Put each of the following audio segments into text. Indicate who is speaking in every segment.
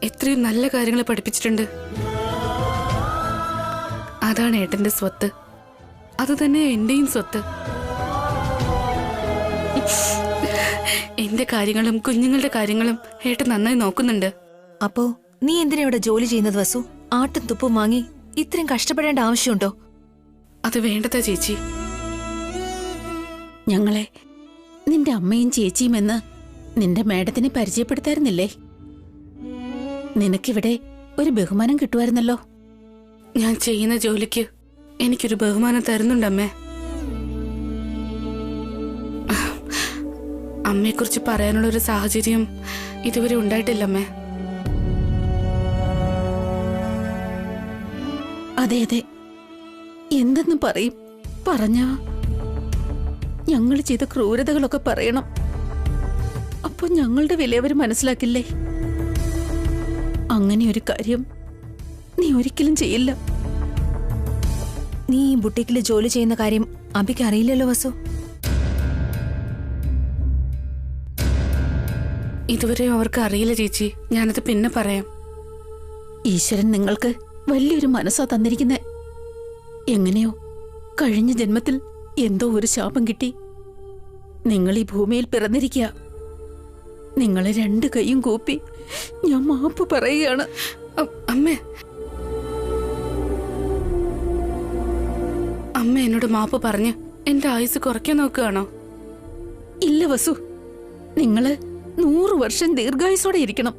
Speaker 1: എത്രയും നല്ല കാര്യങ്ങൾ പഠിപ്പിച്ചിട്ടുണ്ട്. അതാണ് ഏട്ടന്റെ സ്വത്ത്. അത് തന്നെ എന്റെയും സ്വത്ത്. എന്റെ കാര്യങ്ങളും കുഞ്ഞുങ്ങളുടെ കാര്യങ്ങളും ഏട്ടൻ നന്നായി നോക്കുന്നുണ്ട്.
Speaker 2: അപ്പോ നീ എന്തിനാ ഇവിടെ ജോലി ചെയ്യുന്നത് വസു? ആട്ടും തുപ്പും വാങ്ങി ഇത്രയും കഷ്ടപ്പെടേണ്ട ആവശ്യമുണ്ടോ?
Speaker 1: അത് വേണ്ടതാ ചേച്ചി.
Speaker 3: ഞങ്ങളെ നിന്റെ അമ്മയും ചേച്ചിയും എന്ന് നിന്റെ മേഡത്തിനെ പരിചയപ്പെടുത്തായിരുന്നില്ലേ? നിനക്കിവിടെ ഒരു ബഹുമാനം കിട്ടുമായിരുന്നല്ലോ.
Speaker 1: ഞാൻ ചെയ്യുന്ന ജോലിക്ക് എനിക്കൊരു ബഹുമാനം തരുന്നുണ്ടമ്മേ. അമ്മയെക്കുറിച്ച് പറയാനുള്ള ഒരു സാഹചര്യം ഇതുവരെ ഉണ്ടായിട്ടില്ലമ്മേ.
Speaker 3: അതെ അതെ, എന്തെന്ന് പറയും? പറഞ്ഞാ ഞങ്ങൾ ചെയ്ത ക്രൂരതകളൊക്കെ പറയണം. അപ്പൊ ഞങ്ങളുടെ വില അവർ മനസ്സിലാക്കില്ലേ? അങ്ങനെ ഒരു കാര്യം നീ ഒരിക്കലും ചെയ്യില്ല.
Speaker 2: നീ ഈ ബുട്ടീക്കില് ജോലി ചെയ്യുന്ന കാര്യം അബിക്ക് അറിയില്ലല്ലോ വസു.
Speaker 1: ഇതുവരെയും അവർക്ക് അറിയില്ല ചേച്ചി. ഞാനത് പിന്നെ പറയാം.
Speaker 3: ഈശ്വരൻ നിങ്ങൾക്ക് വലിയൊരു മനസ്സാ തന്നിരിക്കുന്നെ. എങ്ങനെയോ കഴിഞ്ഞ ജന്മത്തിൽ എന്തോ ഒരു ശാപം കിട്ടി നിങ്ങൾ ഈ ഭൂമിയിൽ പിറന്നിരിക്കുക. നിങ്ങളെ രണ്ട് കൈയും കൂപ്പി ഞാൻ മാപ്പ് പറയുകയാണ്.
Speaker 1: അമ്മേ, അമ്മ എന്നോട് മാപ്പ് പറഞ്ഞ് എന്റെ ആയുസ് കുറയ്ക്കാൻ നോക്കുകയാണോ?
Speaker 3: ഇല്ല വസു, നിങ്ങള് 100 വർഷം ദീർഘായുസോടെ ഇരിക്കണം.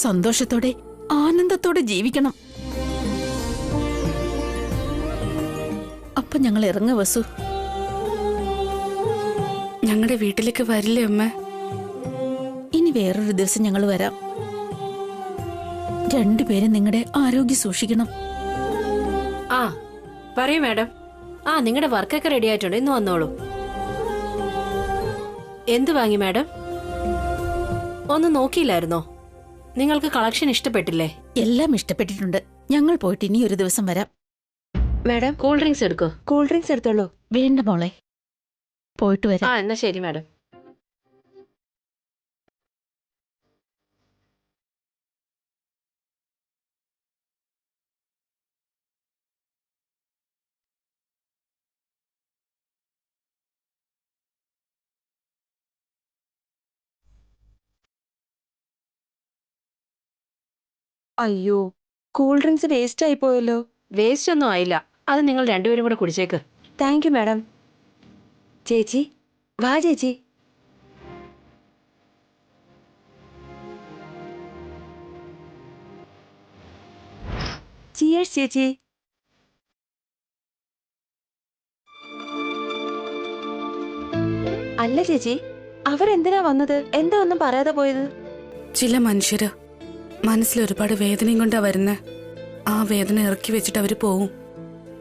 Speaker 3: സന്തോഷത്തോടെ ആനന്ദത്തോടെ ജീവിക്കണം. അപ്പൊ ഞങ്ങൾ ഇറങ്ങ വസു.
Speaker 1: ഞങ്ങളുടെ വീട്ടിലേക്ക് വരില്ലേ അമ്മ?
Speaker 3: ഇനി വേറൊരു ദിവസം ഞങ്ങൾ വരാം. രണ്ടുപേരും നിങ്ങളുടെ ആരോഗ്യം സൂക്ഷിക്കണം.
Speaker 4: ആ പറയൂ മാഡം. ആ നിങ്ങളുടെ വർക്കൊക്കെ റെഡി ആയിട്ടുണ്ട്, ഇന്ന് വന്നോളൂ. എന്ത് വാങ്ങി മാഡം? ഒന്ന് നോക്കിയില്ലായിരുന്നോ? നിങ്ങൾക്ക് കളക്ഷൻ ഇഷ്ടപ്പെട്ടില്ലേ?
Speaker 3: എല്ലാം ഇഷ്ടപ്പെട്ടിട്ടുണ്ട്. ഞങ്ങൾ പോയിട്ട് ഇനി ഒരു ദിവസം വരാം.
Speaker 4: മാഡം കൂൾ ഡ്രിങ്ക്സ് എടുക്കോ?
Speaker 2: കൂൾ ഡ്രിങ്ക്സ് എടുത്തോളൂ.
Speaker 3: വേണ്ട മോളെ, പോയിട്ട് വരാം.
Speaker 4: ആ എന്നാ ശരി മാഡം.
Speaker 2: അയ്യോ, കൂൾ ഡ്രിങ്ക്സ് വേസ്റ്റ് ആയി പോയല്ലോ.
Speaker 4: വേസ്റ്റ് ഒന്നും ആയില്ല, അത് നിങ്ങൾ രണ്ടുപേരും കൂടെ കുടിച്ചേക്ക്.
Speaker 2: Thank you madam. ചേച്ചി വാ ചേച്ചി. ചിയേഴ്സ് ചേച്ചി. അല്ല ചേച്ചി, അവരെന്തിനാ വന്നത്? എന്താ ഒന്നും പറയാതെ പോയത്?
Speaker 1: ചില മനുഷ്യര് മനസ്സിൽ ഒരുപാട് വേദനയും കൊണ്ടാ വരുന്നേ. ആ വേദന ഇറക്കി വെച്ചിട്ട് അവര് പോവും.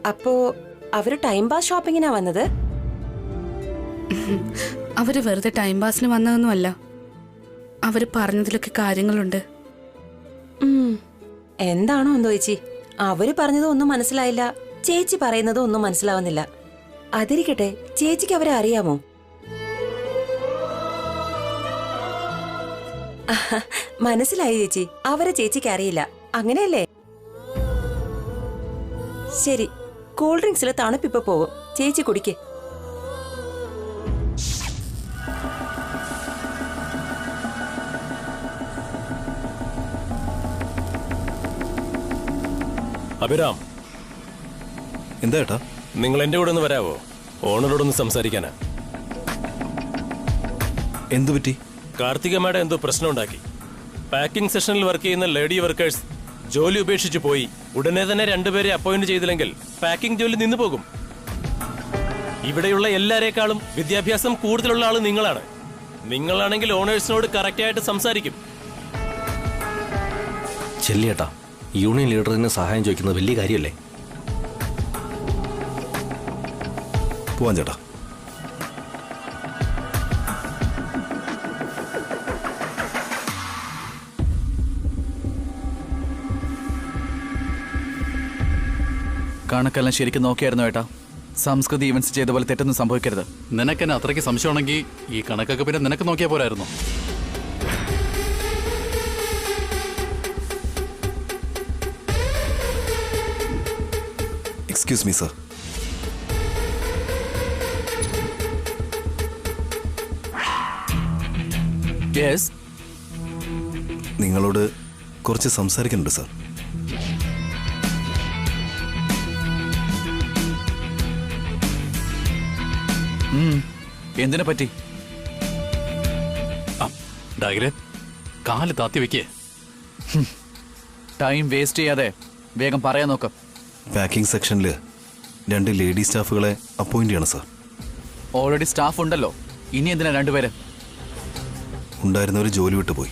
Speaker 2: അപ്പോ അവര് ടൈം പാസ് ഷോപ്പിങ്ങിനാ വന്നത്?
Speaker 1: അവര് വെറുതെ ടൈം പാസിന് വന്നതൊന്നുമല്ല. അവര് പറഞ്ഞതിലൊക്കെ കാര്യങ്ങളുണ്ട്.
Speaker 2: എന്താണോ എന്തോ ചേച്ചി, അവര് പറഞ്ഞതും ഒന്നും മനസ്സിലായില്ല, ചേച്ചി പറയുന്നതും ഒന്നും മനസ്സിലാവുന്നില്ല. അതിരിക്കട്ടെ, ചേച്ചിക്ക് അവരെ അറിയാമോ? മനസ്സിലായി ചേച്ചി, അവരെ ചേച്ചിക്ക് അറിയില്ല, അങ്ങനെയല്ലേ? ശരി, കൂൾ ഡ്രിങ്ക്സിൽ തണുപ്പിപ്പോ പോകും, ചേച്ചി കുടിക്ക്.
Speaker 5: അഭിരാം,
Speaker 6: എന്താ ഏട്ടാ?
Speaker 5: നിങ്ങൾ എന്റെ കൂടെ ഒന്ന് വരാവോ? ഓണറോടൊന്ന് സംസാരിക്കാനാ.
Speaker 6: എന്തു പറ്റി?
Speaker 5: കാർത്തിക മാഡം എന്തോ പ്രശ്നം ഉണ്ടാക്കി. പാക്കിംഗ് സെഷനിൽ വർക്ക് ചെയ്യുന്ന ലേഡി വർക്കേഴ്സ് ജോലി ഉപേക്ഷിച്ച് പോയി. ഉടനെ തന്നെ രണ്ടുപേരെ അപ്പോയിന്റ് ചെയ്തില്ലെങ്കിൽ പാക്കിംഗ് ജോലി നിന്നു പോകും. ഇവിടെയുള്ള എല്ലാരേക്കാളും വിദ്യാഭ്യാസം കൂടുതലുള്ള ആള് നിങ്ങളാണ്. നിങ്ങളാണെങ്കിൽ ഓണേഴ്സിനോട് കറക്റ്റായിട്ട് സംസാരിക്കും.
Speaker 6: ചെല്ലിയേട്ടാ, യൂണിയൻ ലീഡറിന് സഹായം ചോദിക്കുന്നത് വലിയ കാര്യമല്ലേ? പോവാൻ ചേട്ടാ.
Speaker 7: കണക്കെല്ലാം ശരിക്കും നോക്കിയായിരുന്നു ഏട്ടാ. സംസ്കൃതി ഈവൻസ് ചെയ്ത പോലെ തെറ്റൊന്നും സംഭവിക്കരുത്.
Speaker 8: നിനക്കെന്നെ അത്രയ്ക്ക് സംശയമാണെങ്കിൽ ഈ കണക്കൊക്കെ പിന്നെ നിനക്ക് നോക്കിയാൽ പോരായിരുന്നു.
Speaker 9: Excuse me sir.
Speaker 7: യെസ്.
Speaker 9: നിങ്ങളോട് കുറച്ച് സംസാരിക്കുന്നുണ്ട് സർ.
Speaker 7: എന്തിനെ പറ്റി?
Speaker 8: ഡയഗ്രെ കാല് താത്തി വെക്കേ.
Speaker 7: ടൈം വേസ്റ്റ് ചെയ്യാതെ വേഗം പറയാൻ നോക്ക്.
Speaker 9: പാക്കിംഗ് സെക്ഷനിൽ 2 ലേഡി സ്റ്റാഫുകളെ അപ്പോയിന്റ് ചെയ്യണം സർ.
Speaker 7: ഓൾറെഡി സ്റ്റാഫ് ഉണ്ടല്ലോ, ഇനി എന്തിനാ 2 പേര്?
Speaker 9: ഉണ്ടായിരുന്നവർ ജോലി വിട്ടു പോയി.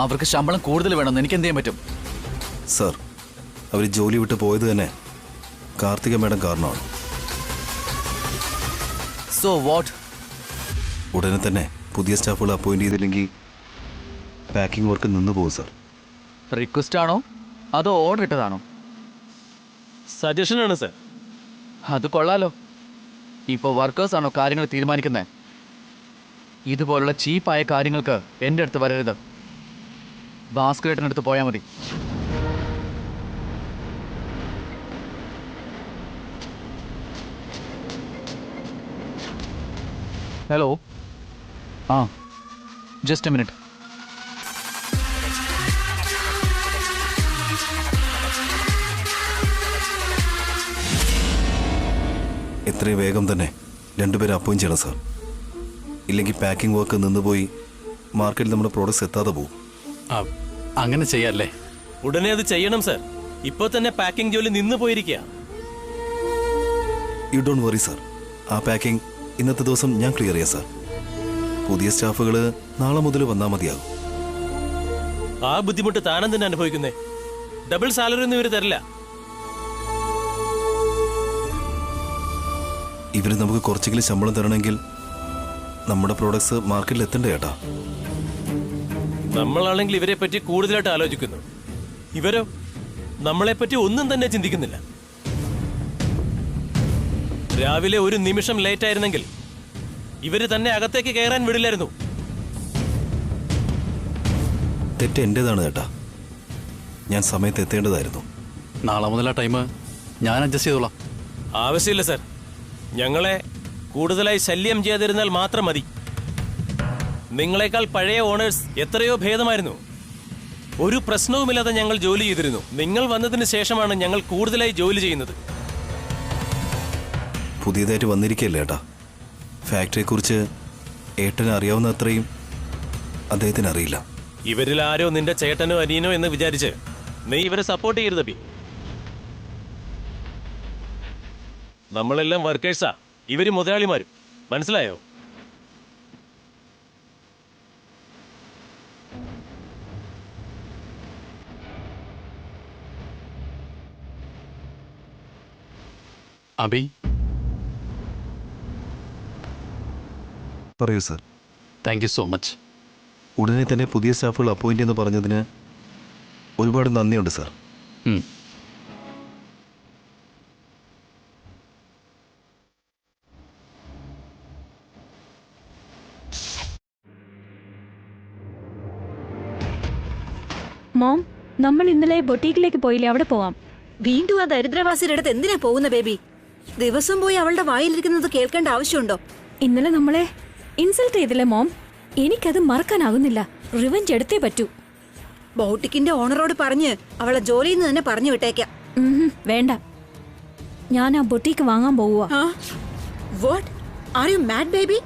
Speaker 7: അവർക്ക് ശമ്പളം കൂടുതൽ വേണമെന്ന് എനിക്ക് എന്ത് ചെയ്യാൻ പറ്റും?
Speaker 9: സർ, അവർ ജോലി വിട്ട് പോയത് തന്നെ കാർത്തിക മാഡം കാരണമാണ്.
Speaker 7: So what?
Speaker 9: ഉടനെ തന്നെ പുതിയ സ്റ്റാഫുകളെ അപ്പോയിന്റ് ചെയ്തില്ലെങ്കിൽ പാക്കിംഗ് വർക്ക് നിന്ന് പോകും സർ.
Speaker 7: റിക്വസ്റ്റ് ആണോ അതോ ഓർഡർ ഇട്ടതാണോ?
Speaker 5: സജഷനാണ് സർ.
Speaker 7: അത് കൊള്ളാലോ. ഇപ്പോൾ വർക്കേഴ്സ് ആണോ കാര്യങ്ങൾ തീരുമാനിക്കുന്നത്? ഇതുപോലുള്ള ചീപ്പായ കാര്യങ്ങൾക്ക് എൻ്റെ അടുത്ത് വരരുത്. ഭാസ്കരേട്ടനടുത്ത് പോയാൽ മതി. ഹലോ. ആ, ജസ്റ്റ് എ മിനിറ്റ്.
Speaker 9: എത്രയും വേഗം തന്നെ 2 പേരെ അപ്പോയിന്റ് ചെയ്യണം സർ. ഇല്ലെങ്കിൽ പാക്കിംഗ് വർക്ക് നിന്നുപോയി മാർക്കറ്റിൽ നമ്മുടെ പ്രോഡക്ട്സ് എത്താതെ പോകും.
Speaker 8: അങ്ങനെ ചെയ്യാല്ലേ?
Speaker 5: ഉടനെ അത് ചെയ്യണം സർ. ഇപ്പോൾ തന്നെ പാക്കിംഗ് ജോലി നിന്ന് പോയിരിക്കുക.
Speaker 9: You don't worry sir. ആ പാക്കിംഗ് ഇന്നത്തെ ദിവസം ഞാൻ ക്ലിയർ ചെയ്യാം സർ. പുതിയ സ്റ്റാഫുകൾ നാളെ മുതൽ വന്നാൽ മതിയാകും.
Speaker 5: ആ ബുദ്ധിമുട്ട് താനം തന്നെ അനുഭവിക്കുന്നേ. ഡബിൾ സാലറി ഒന്നും ഇവർ തരില്ല.
Speaker 9: ഇവർ നമുക്ക് കുറച്ചെങ്കിലും ശമ്പളം തരണമെങ്കിൽ നമ്മുടെ പ്രോഡക്ട്സ് മാർക്കറ്റിൽ എത്തണ്ടേ ചേട്ടാ?
Speaker 5: നമ്മളാണെങ്കിൽ ഇവരെ പറ്റി കൂടുതലായിട്ട് ആലോചിക്കുന്നു. ഇവരോ നമ്മളെപ്പറ്റി ഒന്നും തന്നെ ചിന്തിക്കുന്നില്ല. രാവിലെ ഒരു നിമിഷം ലേറ്റ് ആയിരുന്നെങ്കിൽ ഇവര് തന്നെ അകത്തേക്ക് കയറാൻ വിടില്ലായിരുന്നു.
Speaker 9: തെറ്റ് എന്റേതാണ് ചേട്ടാ. ഞാൻ സമയത്ത് എത്തേണ്ടതായിരുന്നു.
Speaker 8: നാളെ മുതൽ ആ ടൈം ഞാൻ അഡ്ജസ്റ്റ് ചെയ്തോളാം.
Speaker 5: ആവശ്യമില്ല സർ. ഞങ്ങളെ കൂടുതലായി ശല്യം ചെയ്യാതിരുന്നാൽ മാത്രം മതി. നിങ്ങളെക്കാൾ പഴയ ഓണേഴ്സ് എത്രയോ ഭേദമായിരുന്നു. ഒരു പ്രശ്നവുമില്ലാതെ ഞങ്ങൾ ജോലി ചെയ്തിരുന്നു. നിങ്ങൾ വന്നതിന് ശേഷമാണ് ഞങ്ങൾ കൂടുതലായി ജോലി ചെയ്യുന്നത്.
Speaker 9: പുതിയതായിട്ട് വന്നിരിക്കുകയല്ലേ ഏട്ടാ. ഫാക്ടറിയെക്കുറിച്ച് ഏട്ടന് അറിയാവുന്ന അത്രയും അദ്ദേഹത്തിന് അറിയില്ല.
Speaker 5: ഇവരിൽ ആരോ നിന്റെ ചേട്ടനോ അനിയനോ എന്ന് വിചാരിച്ച് നീ ഇവരെ സപ്പോർട്ട് ചെയ്യരുത് ബി. നമ്മളെല്ലാം വർക്കേഴ്സാ, ഇവര് മുതലാളിമാരും. മനസ്സിലായോ?
Speaker 8: അബി,
Speaker 9: പറയൂ sir.
Speaker 8: Thank you so much.
Speaker 9: ഉടനെ തന്നെ പുതിയ സ്റ്റാഫുകൾ അപ്പോയിന്റ് എന്ന് പറഞ്ഞതിന് ഒരുപാട് നന്ദിയുണ്ട് സർ.
Speaker 10: മോം, നമ്മൾ ഇന്നലെ ബൊട്ടീക്കിലേക്ക് പോയില്ലേ, അവിടെ പോവാം.
Speaker 2: വീണ്ടും ആ ദരിദ്രവാസിയുടെ അടുത്ത് എന്തിനാ പോകുന്ന ബേബി? ദിവസം പോയി അവളുടെ വായിലിരിക്കുന്നത് കേൾക്കേണ്ട ആവശ്യമുണ്ടോ?
Speaker 10: ഇന്നലെ നമ്മളെ ഇൻസൾട്ട് ചെയ്തില്ലേ മോം? എനിക്കത് മറക്കാനാകുന്നില്ല. റിവഞ്ച് എടുത്തേ പറ്റൂ.
Speaker 2: ബൗട്ടിക്കിന്റെ ഓണറോട് പറഞ്ഞ് അവളെ ജോലിയിൽ നിന്ന് തന്നെ പറഞ്ഞു വിട്ടേക്കാം.
Speaker 10: വേണ്ട, ഞാൻ ആ ബൊട്ടീക്ക് വാങ്ങാൻ പോവുക.
Speaker 2: What are you mad baby?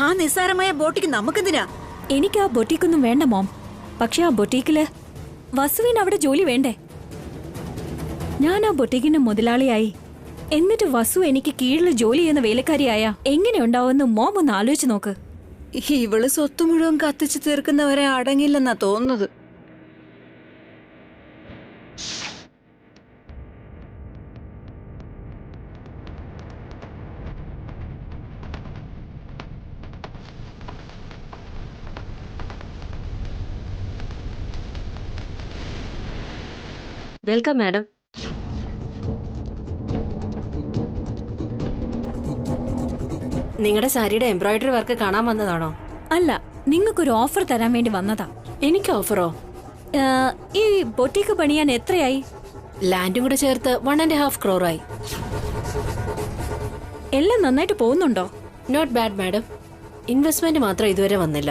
Speaker 2: ആ നിസ്സാരമായ ബോട്ടിക്ക് നമുക്കെന്തിനാ?
Speaker 10: എനിക്ക് ആ ബൊട്ടീക്കൊന്നും വേണ്ട മോം. പക്ഷെ ആ ബൊട്ടീക്കില് വസുവിന് അവിടെ ജോലി വേണ്ടേ? ഞാൻ ആ ബൊട്ടീക്കിന്റെ മുതലാളിയായി, എന്നിട്ട് വസു എനിക്ക് കീഴിൽ ജോലി ചെയ്യുന്ന വേലക്കാരിയായ എങ്ങനെ ഉണ്ടാവുമെന്ന് മോം ഒന്ന് ആലോചിച്ച് നോക്ക്.
Speaker 2: ഇവള് സ്വത്ത് മുഴുവൻ കത്തിച്ചു തീർക്കുന്നവരെ അടങ്ങില്ലെന്നാ തോന്നുന്നത്.
Speaker 4: Welcome madam. നിങ്ങളുടെ സാരിയുടെ എംബ്രോയിഡറി വർക്ക് കാണാൻ വന്നതാണോ?
Speaker 10: അല്ല, നിങ്ങൾക്കൊരു ഓഫർ തരാൻ വേണ്ടി വന്നതാ.
Speaker 4: എനിക്ക് ഓഫറോ?
Speaker 10: ഈ ബൊട്ടീക്ക് പണിയാൻ എത്രയായി?
Speaker 4: ലാൻഡും കൂടെ ചേർത്ത് 1.5 crore ആയി.
Speaker 10: എല്ലാം നന്നായിട്ട് പോകുന്നുണ്ടോ?
Speaker 4: Not bad madam. ഇൻവെസ്റ്റ്മെന്റ് മാത്രം ഇതുവരെ വന്നില്ല.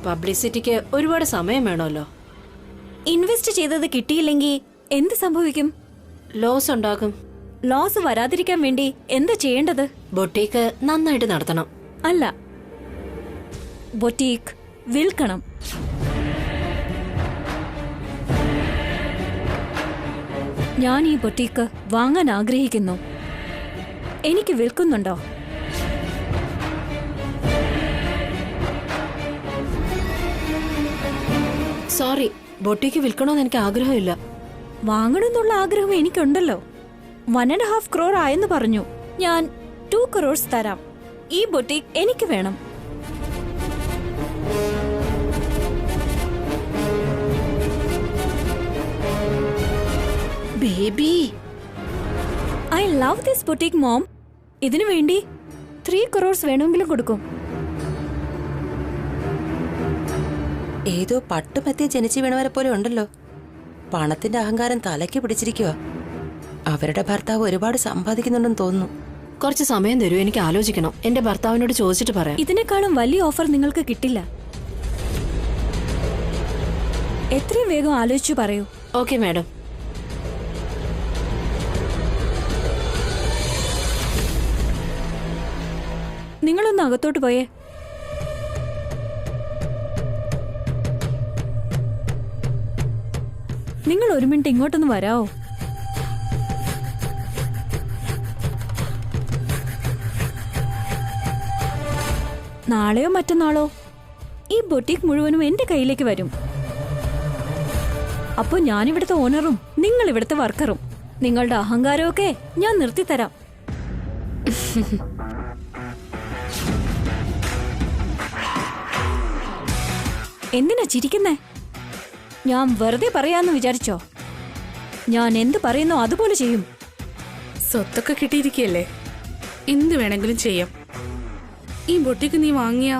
Speaker 4: പബ്ലിസിറ്റിക്ക് ഒരുപാട് സമയം വേണമല്ലോ.
Speaker 10: ഇൻവെസ്റ്റ് ചെയ്തത് കിട്ടിയില്ലെങ്കിൽ എന്ത് സംഭവിക്കും?
Speaker 4: ലോസ് ഉണ്ടാകും.
Speaker 10: ലോസ് വരാതിരിക്കാൻ വേണ്ടി എന്താ ചെയ്യേണ്ടത്?
Speaker 4: ബൊട്ടീക്ക് നന്നായിട്ട് നടത്തണം.
Speaker 10: അല്ല, ബൊട്ടീക്ക് വിൽക്കണം. ഞാൻ ഈ ബൊട്ടീക്ക് വാങ്ങാൻ ആഗ്രഹിക്കുന്നു. എനിക്ക് വിൽക്കുന്നുണ്ടോ?
Speaker 4: സോറി, ബൊട്ടീക്ക് വിൽക്കണമെന്ന് എനിക്ക് ആഗ്രഹമില്ല.
Speaker 10: വാങ്ങണമെന്നുള്ള ആഗ്രഹം എനിക്കുണ്ടല്ലോ. 1.5 crore ആയെന്ന് പറഞ്ഞു. ഞാൻ 2 crores തരാം. ഈ ബൊട്ടീക്ക് എനിക്ക് വേണം.
Speaker 4: Baby,
Speaker 10: I love this boutique mom. ഇതിനു വേണ്ടി 3 crores വേണമെങ്കിലും കൊടുക്കും.
Speaker 2: ഏതോ പട്ടുപറ്റിയ ജനിച്ചു വീണവരെ പോലെ ഉണ്ടല്ലോ. പണത്തിന്റെ അഹങ്കാരം തലയ്ക്ക് പിടിച്ചിരിക്കുക. അവരുടെ ഭർത്താവ് ഒരുപാട് സമ്പാദിക്കുന്നുണ്ടെന്ന് തോന്നുന്നു.
Speaker 4: കുറച്ച് സമയം തരൂ, എനിക്ക് ആലോചിക്കണം. എന്റെ ഭർത്താവിനോട് ചോദിച്ചിട്ട് പറയാം.
Speaker 10: ഇതിനേക്കാളും വലിയ ഓഫർ നിങ്ങൾക്ക് കിട്ടില്ല. എത്രയും വേഗം ആലോചിച്ചു പറയൂ.
Speaker 4: Okay madam.
Speaker 10: നിങ്ങളൊന്ന് അകത്തോട്ട് പോയേ. നിങ്ങൾ 1 മിനിറ്റ് ഇങ്ങോട്ടൊന്ന് വരാവോ? നാളെയോ മറ്റന്നാളോ ഈ ബൊട്ടീക്ക് മുഴുവനും എന്റെ കയ്യിലേക്ക് വരും. അപ്പോ ഞാനിവിടുത്തെ ഓണറും നിങ്ങൾ ഇവിടുത്തെ വർക്കറും. നിങ്ങളുടെ അഹങ്കാരമൊക്കെ ഞാൻ നിർത്തിത്തരാം. എന്തിനാ ചിരിക്കുന്നേ? ഞാൻ വെറുതെ പറയാന്ന് വിചാരിച്ചോ? ഞാൻ എന്ത് പറയുന്നോ അതുപോലെ ചെയ്യും.
Speaker 1: സ്വത്തൊക്കെ കിട്ടിയിരിക്കുകയല്ലേ, എന്ത് വേണമെങ്കിലും ചെയ്യാം. ഈ ബൊട്ടിക്ക് നീ വാങ്ങിയാ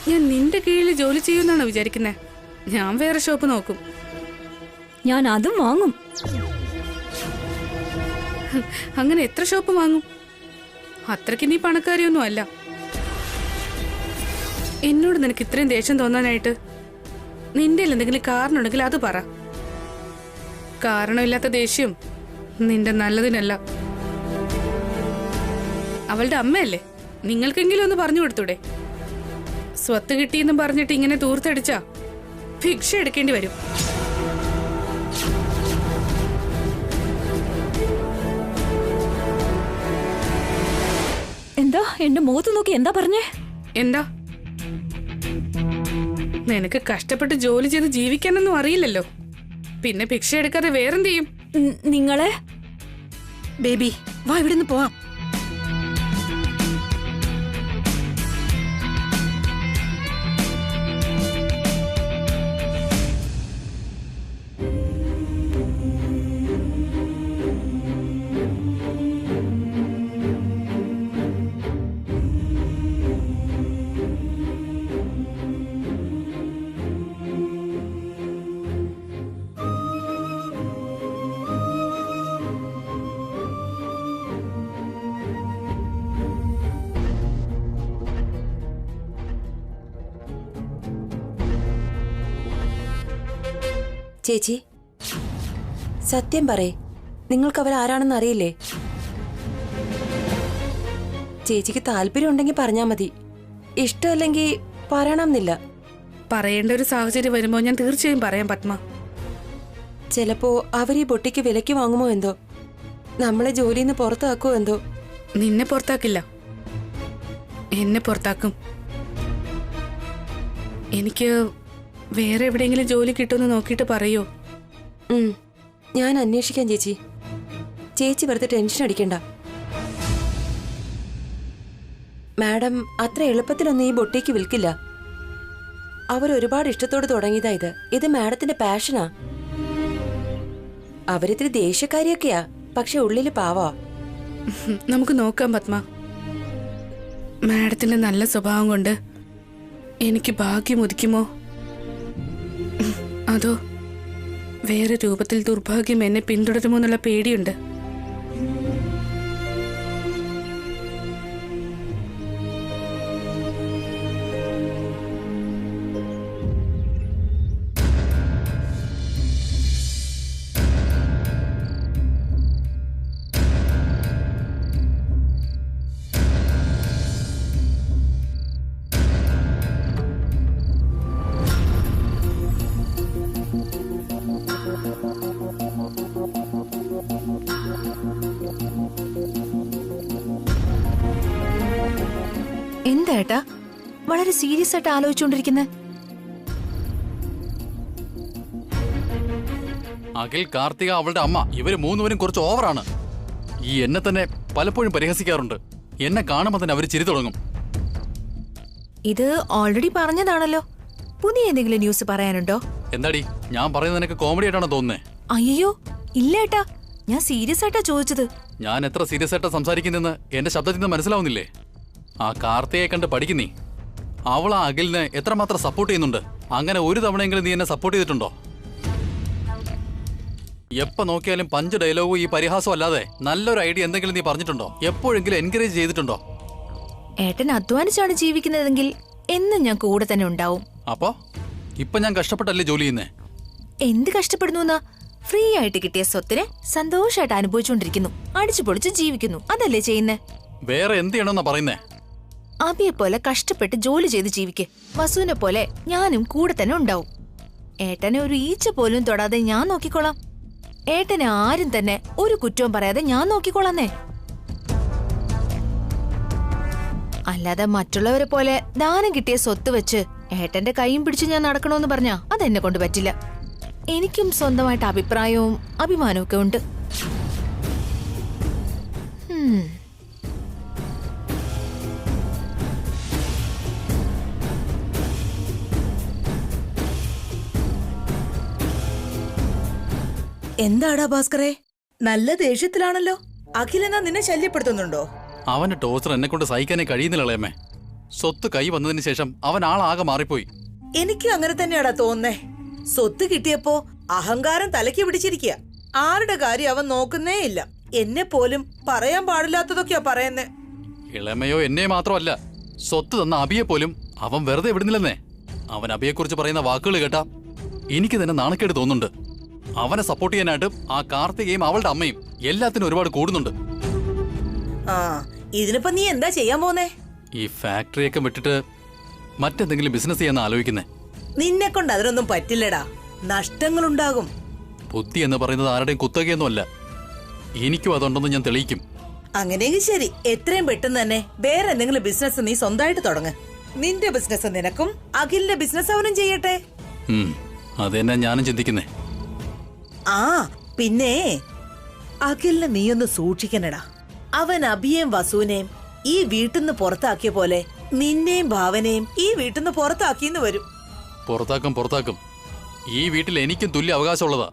Speaker 1: ഞാൻ നിന്റെ കീഴിൽ ജോലി ചെയ്യുമെന്നാണോ വിചാരിക്കുന്നേ? ഞാൻ വേറെ ഷോപ്പ് നോക്കും.
Speaker 10: ഞാൻ അതും വാങ്ങും.
Speaker 1: അങ്ങനെ എത്ര ഷോപ്പ് വാങ്ങും? അത്രയ്ക്ക് നീ പണക്കാരിയൊന്നും അല്ല. എന്നോട് നിനക്ക് ഇത്രയും ദേഷ്യം തോന്നാനായിട്ട് നിന്റെ എന്തെങ്കിലും കാരണമുണ്ടെങ്കിൽ അത് പറ. കാരണമില്ലാത്ത ദേഷ്യം നിന്റെ നല്ലതിനല്ല. അവളുടെ അമ്മയല്ലേ, നിങ്ങൾക്കെങ്കിലും ഒന്ന് പറഞ്ഞു കൊടുത്തൂടെ? സ്വത്ത് കിട്ടിയെന്നും പറഞ്ഞിട്ട് ഇങ്ങനെ തൂർത്തടിച്ചാ ഭിക്ഷ എടുക്കേണ്ടി വരും.
Speaker 10: എന്താ എന്റെ മുഖത്ത് നോക്കി എന്താ പറഞ്ഞേ?
Speaker 1: എന്താ, നിനക്ക് കഷ്ടപ്പെട്ട് ജോലി ചെയ്ത് ജീവിക്കാനൊന്നും അറിയില്ലല്ലോ, പിന്നെ ഭിക്ഷ എടുക്കാതെ വേറെന്ത് ചെയ്യും?
Speaker 10: നിങ്ങളെ
Speaker 2: ബേബി വാ, ഇവിടുന്ന് പോവാം. ചേച്ചി, സത്യം പറയേ, നിങ്ങൾക്ക് അവരാരാണെന്ന് അറിയില്ലേ? ചേച്ചിക്ക് താല്പര്യം ഉണ്ടെങ്കിൽ പറഞ്ഞാൽ മതി, ഇഷ്ടമല്ലെങ്കിൽ പറയണമെന്നില്ല.
Speaker 1: പറയേണ്ട ഒരു സാഹചര്യം വരുമ്പോ ഞാൻ തീർച്ചയായും പറയാം പത്മ.
Speaker 2: ചിലപ്പോ അവർ ഈ ബൊട്ടിക്ക് വിലയ്ക്ക് വാങ്ങുമോ എന്തോ, നമ്മളെ ജോലിയിൽ നിന്ന് പുറത്താക്കുമോ എന്തോ.
Speaker 1: നിന്നെ പുറത്താക്കില്ല, എന്നെ പുറത്താക്കും. എനിക്ക് വേറെ എവിടെയെങ്കിലും ജോലി കിട്ടുമെന്ന് നോക്കിയിട്ട് പറയോ?
Speaker 2: ഞാൻ അന്വേഷിക്കാം ചേച്ചി. ചേച്ചി വെറുതെ ടെൻഷൻ അടിക്കണ്ട. മാഡം അത്ര എളുപ്പത്തിലൊന്നും ഈ ബൊട്ടിക്ക് വിൽക്കില്ല. അവരൊരുപാട് ഇഷ്ടത്തോട് തുടങ്ങിയതാ ഇത്. ഇത് മാഡത്തിന്റെ പാഷനാ. അവരിത്തിരി ദേഷ്യക്കാരിയൊക്കെയാ, പക്ഷെ ഉള്ളില് പാവാ.
Speaker 1: നമുക്ക് നോക്കാം പത്മ. മാഡത്തിന്റെ നല്ല സ്വഭാവം കൊണ്ട് എനിക്ക് ഭാഗ്യം ഉദിക്കുമോ, അതോ വേറെ രൂപത്തിൽ ദുർഭാഗ്യം എന്നെ പിന്തുടരുമോ എന്നുള്ള പേടിയുണ്ട്.
Speaker 11: ഏട്ടാ വളരെ സീരിയസ് ആയിട്ട് ആലോചിച്ചുകൊണ്ടിരിക്കുന്നത്?
Speaker 8: അഖിൽ, കാർത്തിക, അവളുടെ അമ്മ, ഇവര് മൂന്നുപേരും കുറച്ച് ഓവറാണ്. ഈ എന്നെ തന്നെ പലപ്പോഴും പരിഹസിക്കാറുണ്ട്. എന്നെ കാണുമ്പോൾ തന്നെ അവര് ചിരി തുടങ്ങും.
Speaker 11: ഇത് ഓൾറെഡി പറഞ്ഞതാണല്ലോ. പുതിയ എന്തെങ്കിലും ന്യൂസ് പറയാനുണ്ടോ?
Speaker 8: എന്താടി, ഞാൻ പറയുന്നത് നിനക്ക് കോമഡി ആയിട്ടാണോ തോന്നുന്നത്?
Speaker 11: അയ്യോ ഇല്ല ഏട്ടാ, ഞാൻ സീരിയസ് ആയിട്ടാ ചോദിച്ചത്.
Speaker 8: ഞാൻ എത്ര സീരിയസ് ആയിട്ടാ സംസാരിക്കുന്നെന്ന് എന്റെ ശബ്ദത്തിൽ നിന്ന് മനസ്സിലാവുന്നില്ലേ? ആ കാർത്തികയെ കണ്ട് പഠിക്കുന്നീ. അവൾ ആ അഖിലിനെ എത്രമാത്രം സപ്പോർട്ട് ചെയ്യുന്നുണ്ട്. അങ്ങനെ ഒരു തവണയെങ്കിലും നീ എന്നെ സപ്പോർട്ട് ചെയ്തിട്ടുണ്ടോ? എപ്പോ നോക്കിയാലും പഞ്ച് ഡയലോഗും ഈ പരിഹാസം അല്ലാതെ നല്ലൊരു ഐഡിയ എന്തെങ്കിലും നീ പറഞ്ഞിട്ടുണ്ടോ? എപ്പോഴെങ്കിലും എൻകറേജ് ചെയ്തിട്ടുണ്ടോ?
Speaker 11: ഏട്ടൻ അധ്വാനിച്ചാണ് ജീവിക്കുന്നതെങ്കിൽ എന്നും ഞാൻ കൂടെ തന്നെ ഉണ്ടാവും.
Speaker 8: അപ്പോ ഇപ്പൊ ഞാൻ കഷ്ടപ്പെട്ടല്ലേ ജോലി ചെയ്യുന്നേ?
Speaker 11: എന്ത് കഷ്ടപ്പെടുന്നു? ഫ്രീ ആയിട്ട് കിട്ടിയ സ്വത്തിനെ സന്തോഷമായിട്ട് അനുഭവിച്ചുകൊണ്ടിരിക്കുന്നു, അടിച്ചു പൊളിച്ച് ജീവിക്കുന്നു. അതല്ലേ ചെയ്യുന്നേ?
Speaker 8: വേറെ എന്ത് ചെയ്യണമെന്നാ പറയുന്നേ?
Speaker 11: അബിയെ പോലെ കഷ്ടപ്പെട്ട് ജോലി ചെയ്ത് ജീവിക്ക്. വസുവിനെ പോലെ ഞാനും കൂടെ തന്നെ ഉണ്ടാവും. ഏട്ടനെ ഒരു ഈച്ച പോലും തൊടാതെ ഞാൻ നോക്കിക്കോളാം. ഏട്ടനെ ആരും തന്നെ ഒരു കുറ്റവും പറയാതെ ഞാൻ നോക്കിക്കോളാന്നേ. അല്ലാതെ മറ്റുള്ളവരെ പോലെ ദാനം കിട്ടിയ സ്വത്ത് വെച്ച് ഏട്ടന്റെ കൈയും പിടിച്ച് ഞാൻ നടക്കണമെന്ന് പറഞ്ഞാ അതെന്നെ കൊണ്ട് പറ്റില്ല. എനിക്കും സ്വന്തമായിട്ട് അഭിപ്രായവും അഭിമാനവും ഒക്കെ ഉണ്ട്.
Speaker 12: എന്താടാ ഭാസ്കരേ, നല്ല ദേഷ്യത്തിലാണല്ലോ. അഖിലെന്നാ നിന്നെ ശല്യപ്പെടുത്തുന്നുണ്ടോ?
Speaker 8: അവന്റെ ടോർച്ചർ എന്നെ കൊണ്ട് സഹിക്കാനേ കഴിയുന്നില്ലേ? സ്വത്ത് കൈ വന്നതിന് ശേഷം അവൻ ആളാകെ മാറിപ്പോയി.
Speaker 12: എനിക്കും അങ്ങനെ തന്നെയാടാ തോന്നുന്നേ. സ്വത്ത് കിട്ടിയപ്പോ അഹങ്കാരം തലയ്ക്ക് പിടിച്ചിരിക്കുക. ആരുടെ കാര്യം അവൻ നോക്കുന്നേ ഇല്ല. എന്നെ പോലും പറയാൻ പാടില്ലാത്തതൊക്കെയാ പറയുന്നേ.
Speaker 8: ഇളമയോ എന്നെ മാത്രമല്ല, സ്വത്ത് തന്ന അബിയെ പോലും അവൻ വെറുതെ വിടുന്നില്ലെന്നേ. അവൻ അബിയെക്കുറിച്ച് പറയുന്ന വാക്കുകൾ കേട്ടാ എനിക്ക് തന്നെ നാണക്കേട് തോന്നുന്നുണ്ട്. അവനെ സപ്പോർട്ട് ചെയ്യാനായിട്ട് ആ കാർത്തികയും അവളുടെ അമ്മയും എല്ലാത്തിനും ഒരുപാട് കൂടുന്നുണ്ട്.
Speaker 12: ആ, ഇതിനിപ്പോ നീ എന്താ ചെയ്യാൻ പോന്നേ?
Speaker 8: ഈ ഫാക്ടറിയൊക്കെ വിട്ടിട്ട് മറ്റെന്തെങ്കിലും ബിസിനസ് ചെയ്യാൻ ആലോചിക്കുന്നേ.
Speaker 12: നിന്നെ കൊണ്ട് അതിനൊന്നും പറ്റില്ലടാ, നഷ്ടങ്ങളുണ്ടാകും.
Speaker 8: ബുദ്ധി എന്ന് പറയുന്നത് ആരുടെയും കുത്തകയൊന്നുമല്ല. എനിക്കും അതുണ്ടെന്ന് ഞാൻ തെളിയിക്കും.
Speaker 12: അങ്ങനെയെങ്കിൽ ശരി, എത്രയും പെട്ടെന്ന് തന്നെ വേറെ എന്തെങ്കിലും ബിസിനസ് നീ സ്വന്തമായിട്ട് തുടങ്ങ്. നിന്റെ ബിസിനസ് നിനക്കും, അഖിലിന്റെ ബിസിനസ് അവനും ചെയ്യട്ടെ.
Speaker 8: അത് തന്നെ ഞാനും ചിന്തിക്കുന്നേ.
Speaker 12: ആ പിന്നെ അഖിലിനെ നീയൊന്ന് സൂക്ഷിക്കണടാ. അവൻ അഭിയേം വസുവിനെയും ഈ വീട്ടിന്ന് പുറത്താക്കിയ പോലെ നിന്നെയും ഭാവനയും ഈ വീട്ടിന്ന് പുറത്താക്കിന്ന് വരും.
Speaker 8: പുറത്താക്കും. ഈ വീട്ടിൽ എനിക്കും തുല്യ അവകാശമുള്ളതാ.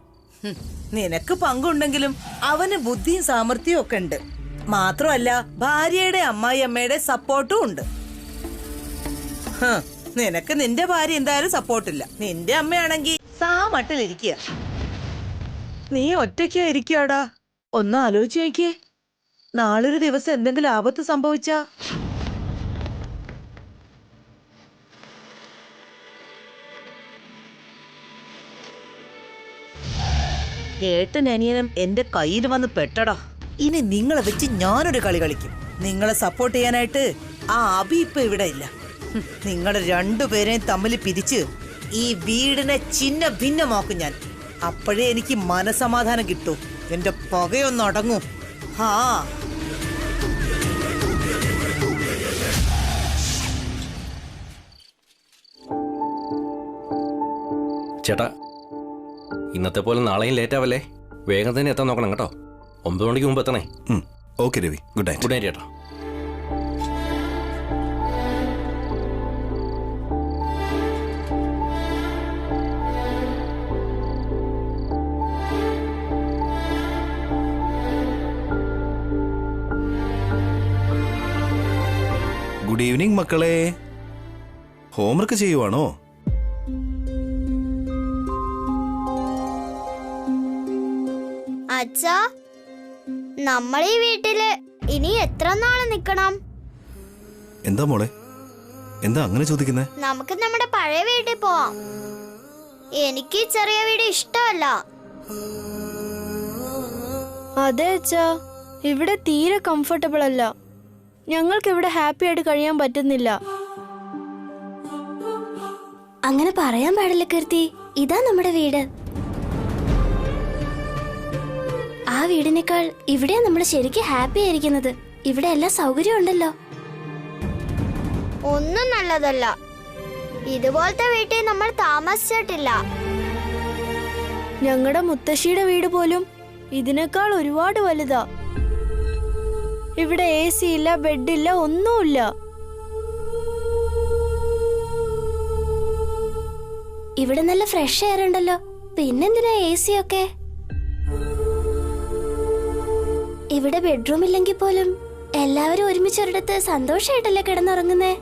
Speaker 12: നിനക്ക് പങ്കുണ്ടെങ്കിലും അവന് ബുദ്ധിയും സാമർഥ്യവും ഒക്കെ ഉണ്ട്. മാത്രമല്ല ഭാര്യയുടെ അമ്മായിയമ്മയുടെ സപ്പോർട്ടും ഉണ്ട്. നിനക്ക് നിന്റെ ഭാര്യ എന്തായാലും സപ്പോർട്ടില്ല. നിന്റെ അമ്മയാണെങ്കിൽ സാമട്ടിലിരിക്കുക. നീ ഒറ്റയ്ക്കാ ഇരിക്കാടാ. ഒന്ന് ആലോചിച്ച് നോക്കിയേ, നാളൊരു ദിവസം എന്തെങ്കിലും ആപത്ത് സംഭവിച്ചാ. ഏട്ടനനിയനും എന്റെ കയ്യിൽ വന്ന് പെട്ടടാ. ഇനി നിങ്ങളെ വെച്ച് ഞാനൊരു കളി കളിക്കും. നിങ്ങളെ സപ്പോർട്ട് ചെയ്യാനായിട്ട് ആ അബി ഇപ്പൊ ഇവിടെ ഇല്ല. നിങ്ങളെ രണ്ടുപേരെയും തമ്മിൽ പിരിച്ച് ഈ വീടിനെ ചിന്ന ഭിന്നമാക്കും ഞാൻ. അപ്പോഴേ എനിക്ക് മനസമാധാനം കിട്ടൂ. എന്റെ പകയൊന്നും അടങ്ങും. ആ
Speaker 6: ചേട്ടാ, ഇന്നത്തെ പോലെ നാളെയും ലേറ്റ് ആവല്ലേ. വേഗം തന്നെ എത്താൻ നോക്കണം കേട്ടോ. 9 മണിക്ക് മുമ്പ് എത്തണേ.
Speaker 9: Okay Ravi, good night.
Speaker 6: Good night ചേട്ടാ.
Speaker 9: ഗുഡ് ഈവനിങ് മക്കളെ. ഹോംവർക്ക് ചെയ്യുവാണോ?
Speaker 13: അച്ഛാ, നമ്മൾ ഈ വീട്ടില് ഇനി എത്ര നാള് നിക്കണം?
Speaker 9: എന്താ മോളെ, എന്താ അങ്ങനെ ചോദിക്കുന്നേ?
Speaker 13: നമുക്ക് നമ്മുടെ പഴയ വീട്ടിൽ പോവാം. എനിക്ക് ചെറിയ വീട് ഇഷ്ടമല്ല.
Speaker 14: അതെ അച്ഛാ, ഇവിടെ തീരെ കംഫർട്ടബിൾ അല്ല. ഞങ്ങൾക്ക് ഇവിടെ ഹാപ്പി ആയിട്ട് കഴിയാൻ പറ്റുന്നില്ല.
Speaker 13: അങ്ങനെ പറയാൻ പാടില്ല കീർത്തി. ഇതാ നമ്മുടെ വീട്. ആ വീടിനേക്കാൾ ഇവിടെയാ നമ്മൾ ശരിക്കും ഹാപ്പി ആയിരിക്കുന്നത്. ഇവിടെ എല്ലാ സൗകര്യം ഉണ്ടല്ലോ. ഒന്നും നല്ലതല്ല. ഇതുപോലത്തെ വീട്ടിൽ നമ്മൾ താമസിച്ചിട്ടില്ല.
Speaker 14: ഞങ്ങളുടെ മുത്തശ്ശിയുടെ വീട് പോലും ഇതിനേക്കാൾ ഒരുപാട് വലുതാ. ഇവിടെ AC ഇല്ല, ബെഡില്ല, ഒന്നുമില്ല.
Speaker 13: ഇവിടെ നല്ല ഫ്രഷ് എയർ ഉണ്ടല്ലോ, പിന്നെന്തിനാ AC ഒക്കെ? ഇവിടെ ബെഡ്റൂം ഇല്ലെങ്കിൽ പോലും എല്ലാവരും ഒരുമിച്ചൊരിടത്ത് സന്തോഷമായിട്ടല്ലേ കിടന്നുറങ്ങുന്നേ?